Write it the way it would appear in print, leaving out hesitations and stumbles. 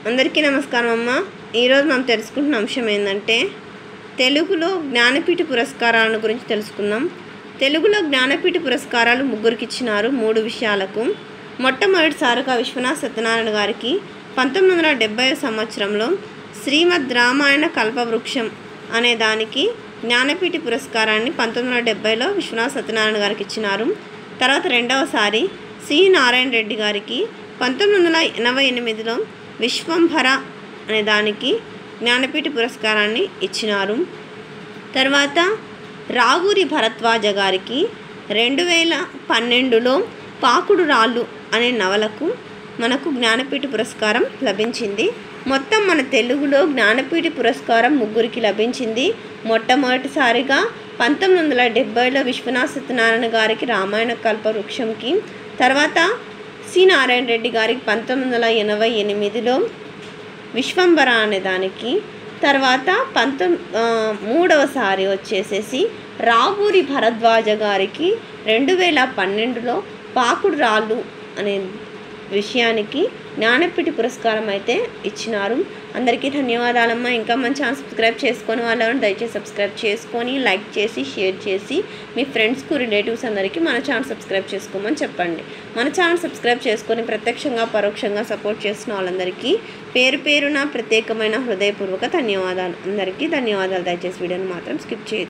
అందరికీ నమస్కారం అమ్మ. ఈరోజు మనం తెలుసుకుంటున్న అంశం ఏంటంటే తెలుగులో జ్ఞానపీఠ పురస్కారాల గురించి తెలుసుకుందాం. తెలుగులో జ్ఞానపీఠ పురస్కారాలు ముగ్గురికి ఇచ్చినారు 3 విషయాలకు. మొట్టమొదటిసారిగా విశ్వనాథ్ సత్యనారాయణ గారికి 1970 సంవత్సరంలో శ్రీమద్ రామాయణ కల్పవృక్షం అనే దానికి జ్ఞానపీఠ పురస్కారాన్ని 1970లో విశ్వనాథ్ సత్యనారాయణ గారికి ఇచ్చినారు. తర్వాత రెండవసారి సి నారాయణ రెడ్డి గారికి 1988లో విశ్వంభర అనే దానికి జ్ఞానపీఠ పురస్కారాన్ని ఇచ్చినారు. తర్వాత రావూరి భరద్వాజ గారికి 2012లో పాకుడు రాళ్ళు అనే నవలకు మనకు జ్ఞానపీఠ పురస్కారం లభించింది. మొత్తం మన తెలుగులో జ్ఞానపీఠ పురస్కారం ముగ్గురికి లభించింది. మొట్టమొదటిసారిగా 1970లో విశ్వనాథ్ సత్యనారాయణ గారికి రామాయణ కల్పవృక్షంకి, తర్వాత సి నారాయణ రెడ్డి గారికి 1988లో విశ్వంభర అనే దానికి, తర్వాత మూడవసారి వచ్చేసేసి రావూరి భరద్వాజ గారికి 2012లో పాకుడు రాళ్ళు అనే విషయానికి జ్ఞానపీఠ పురస్కారం అయితే ఇచ్చినారు. అందరికీ ధన్యవాదాలమ్మా. ఇంకా మన ఛానల్ సబ్స్క్రైబ్ చేసుకొని వాళ్ళని దయచేసి సబ్స్క్రైబ్ చేసుకొని లైక్ చేసి షేర్ చేసి మీ ఫ్రెండ్స్కు రిలేటివ్స్ అందరికీ మన ఛానల్ సబ్స్క్రైబ్ చేసుకోమని చెప్పండి. మన ఛానల్ సబ్స్క్రైబ్ చేసుకొని ప్రత్యక్షంగా పరోక్షంగా సపోర్ట్ చేసిన వాళ్ళందరికీ పేరు పేరున ప్రత్యేకమైన హృదయపూర్వక ధన్యవాదాలు. అందరికీ ధన్యవాదాలు. దయచేసి వీడియోని మాత్రం స్కిప్ చేయొద్దు.